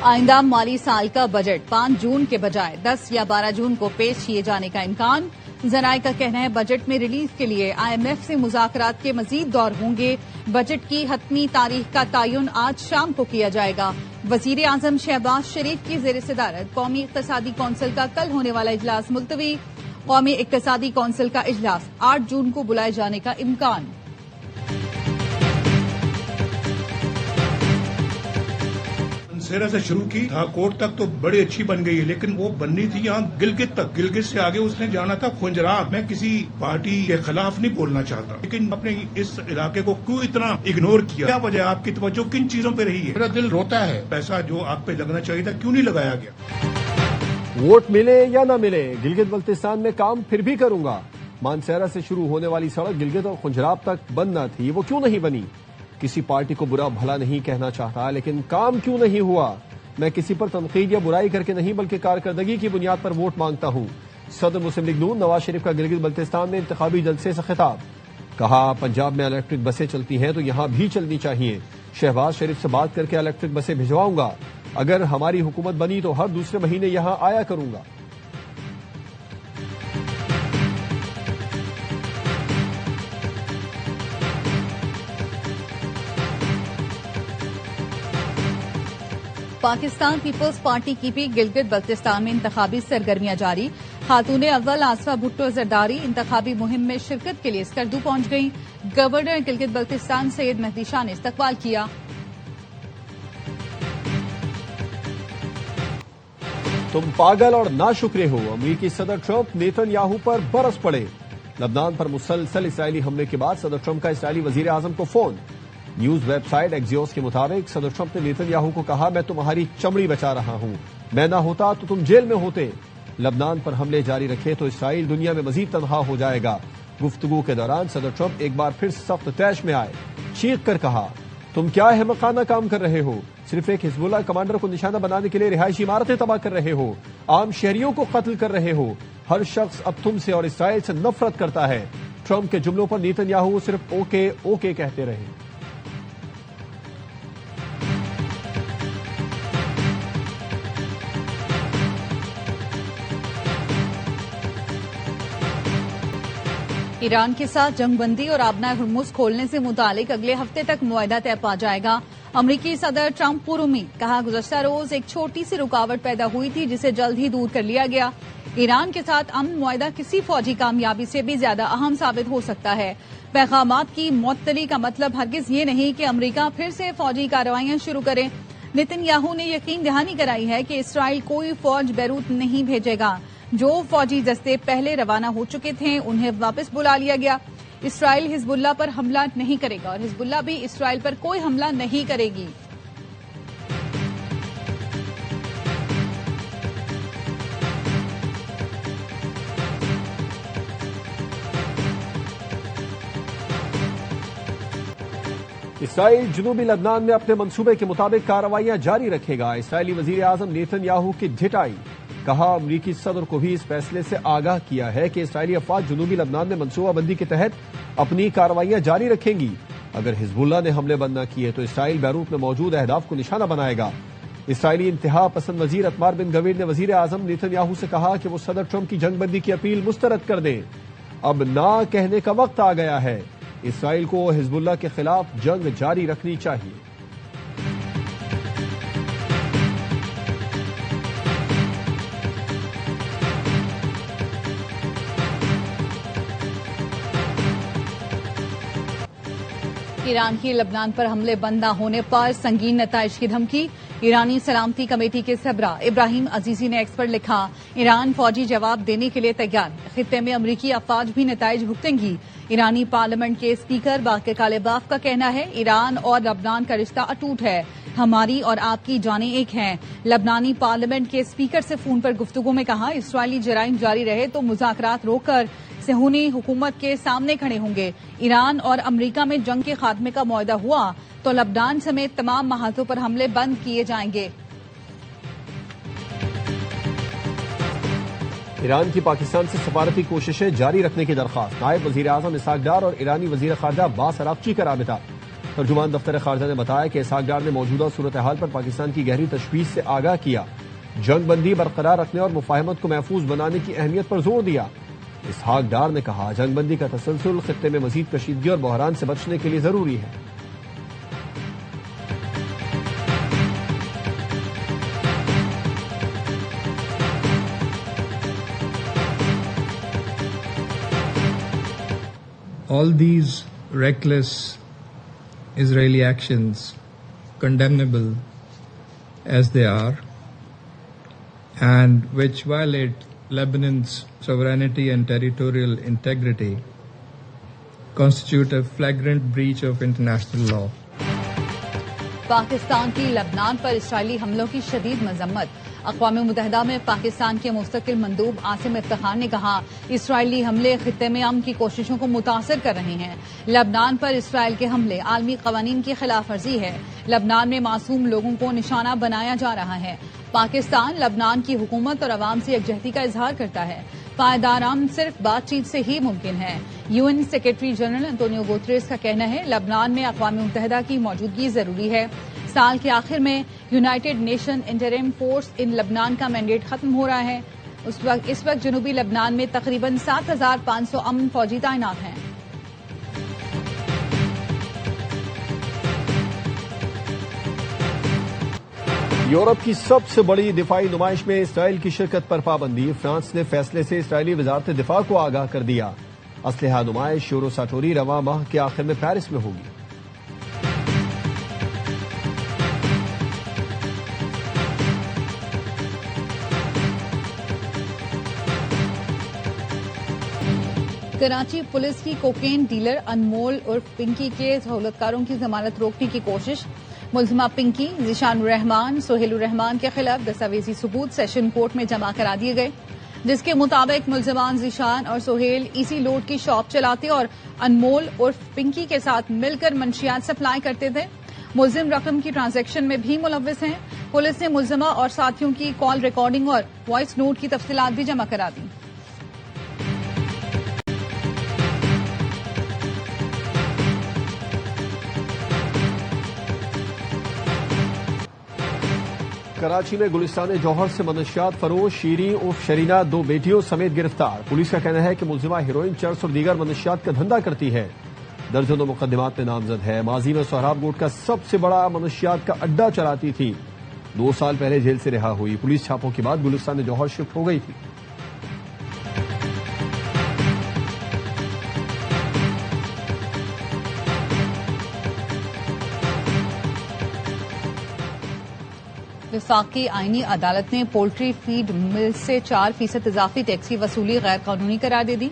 آئندہ مالی سال کا بجٹ 5 جون کے بجائے 10 یا 12 جون کو پیش کیے جانے کا امکان۔ ذرائع کا کہنا ہے بجٹ میں ریلیف کے لیے IMF سے مذاکرات کے مزید دور ہوں گے۔ بجٹ کی حتمی تاریخ کا تعین آج شام کو کیا جائے گا۔ وزیر اعظم شہباز شریف کی زیر صدارت قومی اقتصادی کونسل کا کل ہونے والا اجلاس ملتوی۔ قومی اقتصادی کونسل کا اجلاس 8 جون کو بلائے جانے کا امکان۔ سیرا سے شروع کی کوٹ تک تو بڑی اچھی بن گئی ہے، لیکن وہ بننی تھی یہاں گلگت تک۔ گلگت سے آگے اس نے جانا تھا خنجرات۔ میں کسی پارٹی کے خلاف نہیں بولنا چاہتا، لیکن اپنے اس علاقے کو کیوں اتنا اگنور کیا؟ کیا وجہ؟ آپ کی توجہ کن چیزوں پہ رہی ہے؟ میرا دل روتا ہے، پیسہ جو آپ پہ لگنا چاہیے تھا کیوں نہیں لگایا گیا؟ ووٹ ملے یا نہ ملے، گلگت بلتستان میں کام پھر بھی کروں گا۔ مانسہرہ سے شروع ہونے والی سڑک گلگت اور خنجراب تک بننا تھی، وہ کیوں نہیں بنی؟ کسی پارٹی کو برا بھلا نہیں کہنا چاہتا، لیکن کام کیوں نہیں ہوا؟ میں کسی پر تنقید یا برائی کر کے نہیں بلکہ کارکردگی کی بنیاد پر ووٹ مانگتا ہوں۔ صدر مسلم لیگ نون نواز شریف کا گلگت بلتستان میں انتخابی جلسے سے خطاب۔ کہا پنجاب میں الیکٹرک بسیں چلتی ہیں تو یہاں بھی چلنی چاہیے۔ شہباز شریف سے بات کر کے الیکٹرک بسیں بھجواؤں گا۔ اگر ہماری حکومت بنی تو ہر دوسرے مہینے یہاں آیا کروں گا۔ پاکستان پیپلز پارٹی کی بھی گلگت بلتستان میں انتخابی سرگرمیاں جاری۔ خاتون اول آصفہ بھٹو زرداری انتخابی مہم میں شرکت کے لیے اسکردو پہنچ گئیں۔ گورنر گلگت بلتستان سید مہدی شاہ نے استقبال کیا۔ تم پاگل اور ناشکرے ہو، امریکی صدر ٹرمپ نیتن یاہو پر برس پڑے۔ لبنان پر مسلسل اسرائیلی حملے کے بعد صدر ٹرمپ کا اسرائیلی وزیر اعظم کو فون۔ نیوز ویب سائٹ ایکزیوس کے مطابق صدر ٹرمپ نے نیتن یاہو کو کہا میں تمہاری چمڑی بچا رہا ہوں، میں نہ ہوتا تو تم جیل میں ہوتے۔ لبنان پر حملے جاری رکھے تو اسرائیل دنیا میں مزید تنہا ہو جائے گا۔ گفتگو کے دوران صدر ٹرمپ ایک بار پھر سخت طیش میں آئے، چیخ کر کہا تم کیا احمقانہ کام کر رہے ہو؟ صرف ایک حزب اللہ کمانڈر کو نشانہ بنانے کے لیے رہائشی عمارتیں تباہ کر رہے ہو، عام شہریوں کو قتل کر رہے ہو۔ ہر شخص اب تم سے اور اسرائیل سے نفرت کرتا ہے۔ ٹرمپ کے جملوں پر نیتن یاہو صرف اوکے اوکے کہتے رہے۔ ایران کے ساتھ جنگ بندی اور آبنائے ہرمز کھولنے سے متعلق اگلے ہفتے تک معاہدہ طے پا جائے گا۔ امریکی صدر ٹرمپ پر امید، کہا گزشتہ روز ایک چھوٹی سی رکاوٹ پیدا ہوئی تھی جسے جلد ہی دور کر لیا گیا۔ ایران کے ساتھ امن معاہدہ کسی فوجی کامیابی سے بھی زیادہ اہم ثابت ہو سکتا ہے۔ پیغامات کی معطلی کا مطلب ہرگز یہ نہیں کہ امریکہ پھر سے فوجی کارروائیاں شروع کرے۔ نیتن یاہو نے یقین دہانی کرائی ہے کہ اسرائیل کوئی فوج بیروت نہیں بھیجے گا۔ جو فوجی دستے پہلے روانہ ہو چکے تھے انہیں واپس بلا لیا گیا۔ اسرائیل حزب اللہ پر حملہ نہیں کرے گا اور حزب اللہ بھی اسرائیل پر کوئی حملہ نہیں کرے گی۔ اسرائیل جنوبی لبنان میں اپنے منصوبے کے مطابق کارروائیاں جاری رکھے گا۔ اسرائیلی وزیر اعظم نیتن یاہو کی ڈھٹائی، کہا امریکی صدر کو بھی اس فیصلے سے آگاہ کیا ہے کہ اسرائیلی افواج جنوبی لبنان میں منصوبہ بندی کے تحت اپنی کارروائیاں جاری رکھیں گی۔ اگر حزب اللہ نے حملے بند نہ کیے تو اسرائیل بیروت میں موجود اہداف کو نشانہ بنائے گا۔ اسرائیلی انتہا پسند وزیر اتمار بن گویر نے وزیر اعظم نیتن یاہو سے کہا کہ وہ صدر ٹرمپ کی جنگ بندی کی اپیل مسترد کر دیں۔ اب نہ کہنے کا وقت آ گیا ہے۔ اسرائیل کو حزب اللہ کے خلاف جنگ جاری رکھنی چاہیے۔ ایران کی لبنان پر حملے بند نہ ہونے پر سنگین نتائج کی دھمکی۔ ایرانی سلامتی کمیٹی کے سربراہ ابراہیم عزیزی نے ایکس پر لکھا ایران فوجی جواب دینے کے لیے تیار، خطے میں امریکی افواج بھی نتائج بھگتیں گی۔ ایرانی پارلیمنٹ کے اسپیکر باقر کالباف کا کہنا ہے ایران اور لبنان کا رشتہ اٹوٹ ہے، ہماری اور آپ کی جانیں ایک ہیں۔ لبنانی پارلیمنٹ کے اسپیکر سے فون پر گفتگو میں کہا اسرائیلی جرائم جاری رہے تو مذاکرات روک کر صہیونی حکومت کے سامنے کھڑے ہوں گے۔ ایران اور امریکہ میں جنگ کے خاتمے کا معاہدہ ہوا تو لبنان سمیت تمام محاذوں پر حملے بند کیے جائیں گے۔ ایران کی پاکستان سے سفارتی کوششیں جاری رکھنے کی درخواست، نائب وزیر اعظم اسحاق ڈار اور ایرانی وزیر خارجہ عباس عراقچی کا رابطہ۔ ترجمان دفتر خارجہ نے بتایا کہ اسحاق ڈار نے موجودہ صورتحال پر پاکستان کی گہری تشویش سے آگاہ کیا، جنگ بندی برقرار رکھنے اور مفاہمت کو محفوظ بنانے کی اہمیت پر زور دیا۔ اسحاق ڈار نے کہا جنگ بندی کا تسلسل خطے میں مزید کشیدگی اور بحران سے بچنے کے لیے ضروری ہے۔ All these reckless Israeli actions, condemnable as they are, and which violate Lebanon's sovereignty and territorial integrity, constitute a flagrant breach of international law. Pakistan کی لبنان پر اسرائیلی حملوں کی شدید مذمت۔ اقوام متحدہ میں پاکستان کے مستقل مندوب عاصم افتخار نے کہا اسرائیلی حملے خطے میں امن کی کوششوں کو متاثر کر رہے ہیں۔ لبنان پر اسرائیل کے حملے عالمی قوانین کی خلاف ورزی ہے۔ لبنان میں معصوم لوگوں کو نشانہ بنایا جا رہا ہے۔ پاکستان لبنان کی حکومت اور عوام سے یکجہتی کا اظہار کرتا ہے۔ پائیدار امن صرف بات چیت سے ہی ممکن ہے۔ UN secretary general Antonio Guterres کا کہنا ہے لبنان میں اقوام متحدہ کی موجودگی ضروری ہے۔ سال کے آخر میں یونائیٹڈ نیشن انٹرم فورس ان لبنان کا مینڈیٹ ختم ہو رہا ہے۔ اس وقت جنوبی لبنان میں تقریباً 7500 امن فوجی تعینات ہیں۔ یورپ کی سب سے بڑی دفاعی نمائش میں اسرائیل کی شرکت پر پابندی۔ فرانس نے فیصلے سے اسرائیلی وزارت دفاع کو آگاہ کر دیا۔ اسلحہ نمائش یورو ساٹوری رواں ماہ کے آخر میں پیرس میں ہوگی۔ کراچی پولیس کی کوکین ڈیلر انمول عرف پنکی کے سہولتکاروں کی ضمانت روکنے کی کوشش۔ ملزمہ پنکی، ذیشان الرحمان، سہیل الرحمان کے خلاف دستاویزی ثبوت سیشن کورٹ میں جمع کرا دیے گئے، جس کے مطابق ملزمان ذیشان اور سہیل ایزی لوڈ کی شاپ چلاتے اور انمول عرف پنکی کے ساتھ مل کر منشیات سپلائی کرتے تھے۔ ملزم رقم کی ٹرانزیکشن میں بھی ملوث ہیں۔ پولیس نے ملزمہ اور ساتھیوں کی کال ریکارڈنگ اور وائس نوٹ کی تفصیلات بھی جمع کرا دی۔ کراچی میں گلستان جوہر سے منشیات فروش شیریں عرف شرینہ 2 بیٹیوں سمیت گرفتار۔ پولیس کا کہنا ہے کہ ملزمہ ہیروئن، چرس اور دیگر منشیات کا دھندا کرتی ہے۔ درجنوں مقدمات میں نامزد ہے۔ ماضی میں سہراب گوٹ کا سب سے بڑا منشیات کا اڈا چلاتی تھی۔ 2 سال پہلے جیل سے رہا ہوئی۔ پولیس چھاپوں کے بعد گلستان جوہر شفٹ ہو گئی تھی۔ وفاقی آئینی عدالت نے پولٹری فیڈ مل سے 4% اضافی ٹیکس کی وصولی غیر قانونی قرار دے دی۔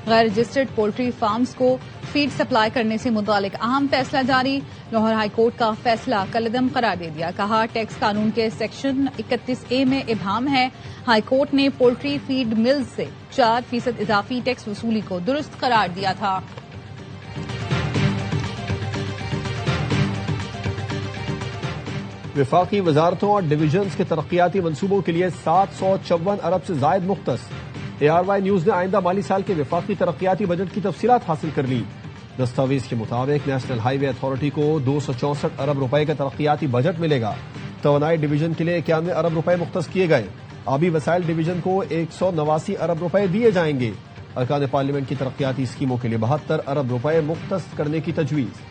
غیر رجسٹرڈ پولٹری فارمز کو فیڈ سپلائی کرنے سے متعلق اہم فیصلہ جاری۔ لاہور ہائی کورٹ کا فیصلہ کالعدم قرار دے دیا۔ کہا ٹیکس قانون کے سیکشن 31A میں ابہام ہے۔ ہائی کورٹ نے پولٹری فیڈ مل سے 4% اضافی ٹیکس وصولی کو درست قرار دیا تھا۔ وفاقی وزارتوں اور ڈویژنز کے ترقیاتی منصوبوں کے لیے 754 ارب سے زائد مختص۔ ARY نیوز نے آئندہ مالی سال کے وفاقی ترقیاتی بجٹ کی تفصیلات حاصل کر لی۔ دستاویز کے مطابق نیشنل ہائی وے اتھارٹی کو 264 ارب روپے کا ترقیاتی بجٹ ملے گا۔ توانائی ڈویژن کے لیے 91 ارب روپے مختص کیے گئے۔ آبی وسائل ڈویژن کو 189 ارب روپے دیے جائیں گے۔ ارکان پارلیمنٹ کی ترقیاتی اسکیموں کے لیے 72 ارب روپے مختص کرنے کی تجویز۔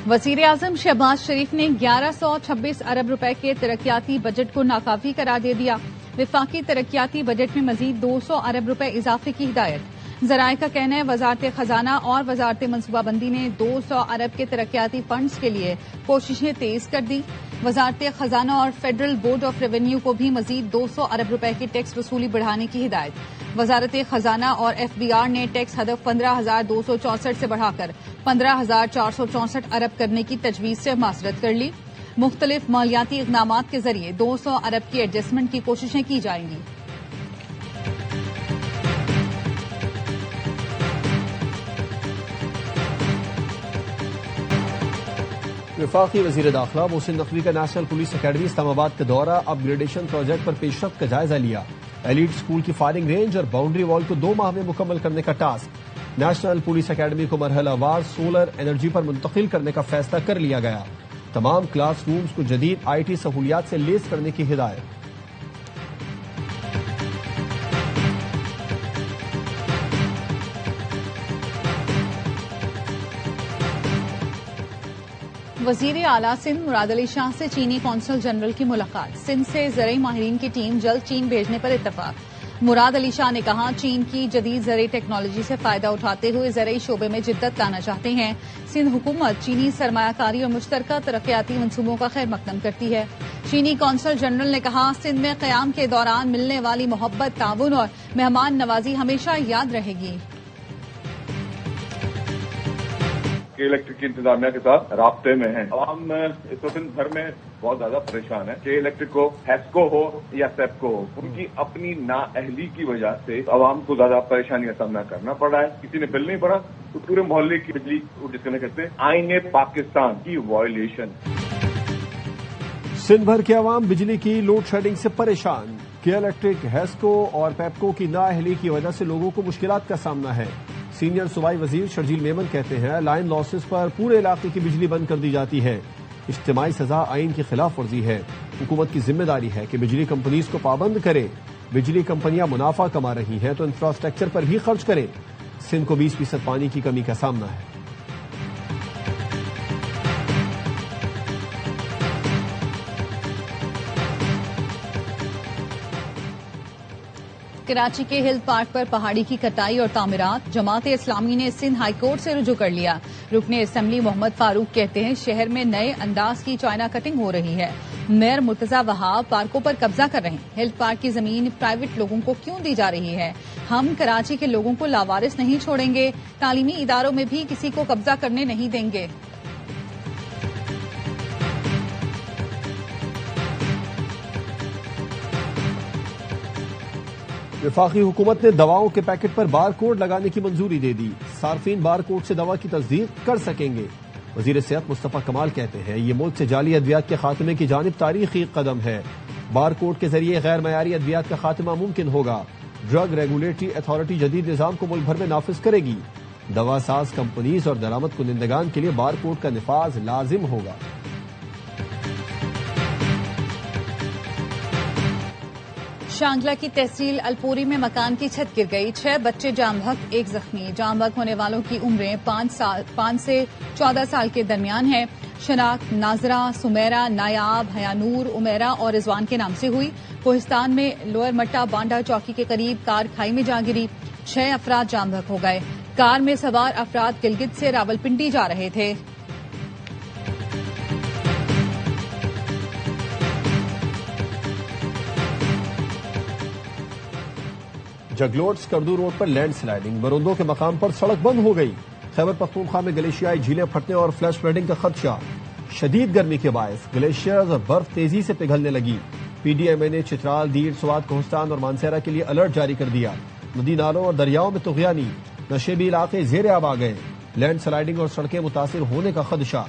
وزیراعظم شہباز شریف نے 1126 ارب روپے کے ترقیاتی بجٹ کو ناکافی قرار دے دیا۔ وفاقی ترقیاتی بجٹ میں مزید 200 ارب روپے اضافے کی ہدایت۔ ذرائع کا کہنا ہے وزارت خزانہ اور وزارت منصوبہ بندی نے 200 ارب کے ترقیاتی فنڈز کے لیے کوششیں تیز کر دی۔ وزارت خزانہ اور فیڈرل بورڈ آف ریونیو کو بھی مزید 200 ارب روپے کی ٹیکس وصولی بڑھانے کی ہدایت۔ وزارت خزانہ اور FBR نے ٹیکس ہدف 15,264 سے بڑھا کر 15,464 ارب کرنے کی تجویز سے معذرت کر لی۔ مختلف مالیاتی اقدامات کے ذریعے 200 ارب کی ایڈجسٹمنٹ کی کوششیں کی جائیں گی۔ وفاقی وزیر داخلہ محسن نقوی کا نیشنل پولیس اکیڈمی اسلام آباد کا دورہ، اپ گریڈیشن پروجیکٹ پر پیش رفت کا جائزہ لیا۔ ایلیٹ اسکول کی فائرنگ رینج اور باؤنڈری وال کو 2 ماہ میں مکمل کرنے کا ٹاسک۔ نیشنل پولیس اکیڈمی کو مرحلہ وار سولر انرجی پر منتقل کرنے کا فیصلہ کر لیا گیا۔ تمام کلاس رومز کو جدید آئی ٹی سہولیات سے لیس کرنے کی ہدایت۔ وزیر اعلیٰ سندھ مراد علی شاہ سے چینی قونصل جنرل کی ملاقات، سندھ سے زرعی ماہرین کی ٹیم جلد چین بھیجنے پر اتفاق۔ مراد علی شاہ نے کہا چین کی جدید زرعی ٹیکنالوجی سے فائدہ اٹھاتے ہوئے زرعی شعبے میں جدت لانا چاہتے ہیں۔ سندھ حکومت چینی سرمایہ کاری اور مشترکہ ترقیاتی منصوبوں کا خیر مقدم کرتی ہے۔ چینی قونصل جنرل نے کہا سندھ میں قیام کے دوران ملنے والی محبت، تعاون اور مہمان نوازی ہمیشہ یاد رہے گی۔ کہ الیکٹرک کی انتظامیہ کے ساتھ رابطے میں ہیں۔ عوام اس وقت بھر میں بہت زیادہ پریشان ہے کہ الیکٹرک کو ہیسکو ہو یا سیپکو ہو، ان کی اپنی نااہلی کی وجہ سے عوام کو زیادہ پریشانی کا سامنا کرنا پڑ رہا ہے۔ کسی نے بل نہیں پڑا تو پورے محلے کی بجلی ڈسکنیکٹ کرتے ہیں۔ آئین پاکستان کی وائلیشن۔ سندھ بھر کے عوام بجلی کی لوڈ شیڈنگ سے پریشان۔ کہ الیکٹرک، ہیسکو اور پیپکو کی نااہلی کی وجہ سے لوگوں کو مشکلات کا سامنا ہے۔ سینئر صوبائی وزیر شرجیل میمن کہتے ہیں لائن لاسز پر پورے علاقے کی بجلی بند کر دی جاتی ہے۔ اجتماعی سزا آئین کی خلاف ورزی ہے۔ حکومت کی ذمہ داری ہے کہ بجلی کمپنیز کو پابند کرے۔ بجلی کمپنیاں منافع کما رہی ہیں تو انفراسٹرکچر پر بھی خرچ کریں۔ سندھ کو 20% پانی کی کمی کا سامنا ہے۔ کراچی کے ہل پارک پر پہاڑی کی کٹائی اور تعمیرات، جماعت اسلامی نے سندھ ہائی کورٹ سے رجوع کر لیا۔ رکن اسمبلی محمد فاروق کہتے ہیں شہر میں نئے انداز کی چائنا کٹنگ ہو رہی ہے۔ میئر مرتضی وہاب پارکوں پر قبضہ کر رہے ہیں۔ ہل پارک کی زمین پرائیویٹ لوگوں کو کیوں دی جا رہی ہے؟ ہم کراچی کے لوگوں کو لاوارث نہیں چھوڑیں گے، تعلیمی اداروں میں بھی کسی کو قبضہ کرنے نہیں دیں گے۔ وفاقی حکومت نے دواؤں کے پیکٹ پر بار کوڈ لگانے کی منظوری دے دی۔ صارفین بار کوڈ سے دوا کی تصدیق کر سکیں گے۔ وزیر صحت مصطفیٰ کمال کہتے ہیں یہ ملک سے جعلی ادویات کے خاتمے کی جانب تاریخی قدم ہے۔ بار کوڈ کے ذریعے غیر معیاری ادویات کا خاتمہ ممکن ہوگا۔ ڈرگ ریگولیٹری اتھارٹی جدید نظام کو ملک بھر میں نافذ کرے گی۔ دوا ساز کمپنیز اور درآمد کنندگان کے لیے بار کوڈ کا نفاذ لازم ہوگا۔ شانگلہ کی تحصیل الپوری میں مکان کی چھت گر گئی، 6 بچے جام بحق، 1 زخمی۔ جام بحق ہونے والوں کی عمریں 5 سے 14 سال کے درمیان ہے۔ شناخت ناظرہ، سمیرہ، نایاب، حیانور، عمیرہ اور رضوان کے نام سے ہوئی۔ کوہستان میں لوئر مٹا بانڈا چوکی کے قریب کار کھائی میں جا گری، 6 افراد جام بحق ہو گئے۔ کار میں سوار افراد گلگت سے راولپنڈی جا رہے تھے۔ جگلوٹ سکردو روڈ پر لینڈ سلائیڈنگ، بروندوں کے مقام پر سڑک بند ہو گئی۔ خیبر پختونخوا میں گلیشیائی جھیلیں پھٹنے اور فلیش فلڈنگ کا خدشہ۔ شدید گرمی کے باعث گلیشیئرز اور برف تیزی سے پگھلنے لگی۔ پی ڈی ایم اے نے چترال، دیر، سوات، کوہستان اور مانسہرہ کے لیے الرٹ جاری کر دیا۔ ندی نالوں اور دریاؤں میں طغیانی، نشیبی علاقے زیر آب آ گئے۔ لینڈ سلائیڈنگ اور سڑکیں متاثر ہونے کا خدشہ۔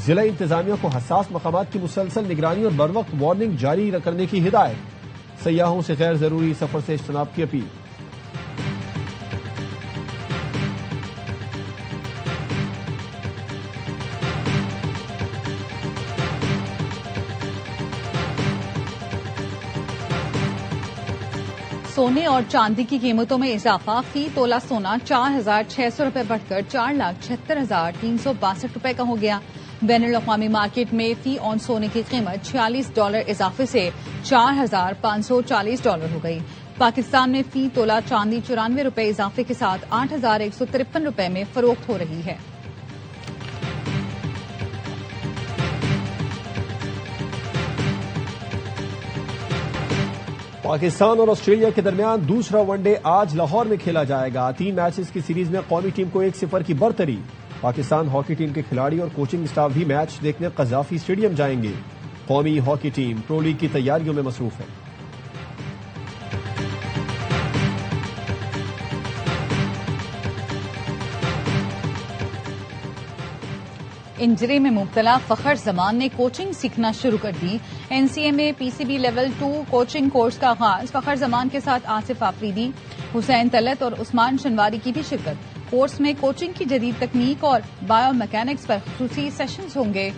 ضلع انتظامیہ کو حساس مقامات کی مسلسل نگرانی اور بروقت وارننگ جاری کرنے کی ہدایت۔ سیاحوں سے غیر ضروری سفر سے اجتناب کی اپیل۔ سونے اور چاندی کی قیمتوں میں اضافہ، فی تولہ سونا 4,600 روپے بڑھ کر 4,76,362 روپے کا ہو گیا۔ بین الاقوامی مارکیٹ میں فی اون سونے کی قیمت $46 اضافے سے $4,540 ہو گئی۔ پاکستان میں فی تولہ چاندی 94 روپے اضافے کے ساتھ 8,153 روپے میں فروخت ہو رہی ہے۔ پاکستان اور آسٹریلیا کے درمیان دوسرا ون ڈے آج لاہور میں کھیلا جائے گا۔ 3 میچز کی سیریز میں قومی ٹیم کو 1-0 کی برتری۔ پاکستان ہاکی ٹیم کے کھلاڑی اور کوچنگ اسٹاف بھی میچ دیکھنے قذافی اسٹیڈیم جائیں گے۔ قومی ہاکی ٹیم پرو لیگ کی تیاریوں میں مصروف ہے۔ انجری میں مبتلا فخر زمان نے کوچنگ سیکھنا شروع کر دی. NCMA PCB level 2 coaching course کا آغاز. فخر زمان کے ساتھ آصف آفریدی, حسین طلعت اور عثمان شنواری کی بھی شرکت. کورس میں کوچنگ کی جدید تکنیک اور بایو میکینکس پر خصوصی سیشنز ہوں گے.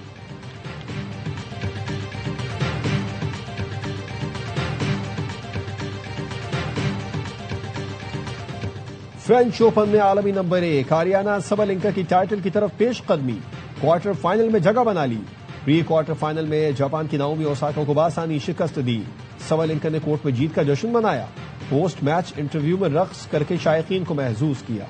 فرینچ اوپن میں عالمی نمبر 1 آریانا سبالینکا کی ٹائٹل کی طرف پیش قدمی. کوارٹر فائنل میں جگہ بنا لی. پری کوارٹر فائنل میں جاپان کی ناؤمی اوساکا کو بآسانی شکست دی. سبالینکا نے کورٹ میں جیت کا جشن منایا. پوسٹ میچ انٹرویو میں رقص کر کے شائقین کو محظوظ کیا.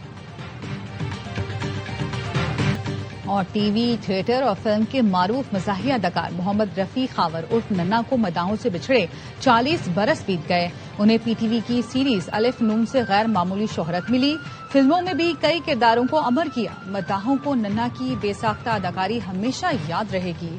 اور ٹی وی, تھیٹر اور فلم کے معروف مزاحیہ اداکار محمد رفیع خاور عرف ننا کو مداحوں سے بچھڑے 40 برس بیت گئے. انہیں پی ٹی وی کی سیریز الف نون سے غیر معمولی شہرت ملی. فلموں میں بھی کئی کرداروں کو امر کیا. مداحوں کو ننا کی بے ساختہ اداکاری ہمیشہ یاد رہے گی.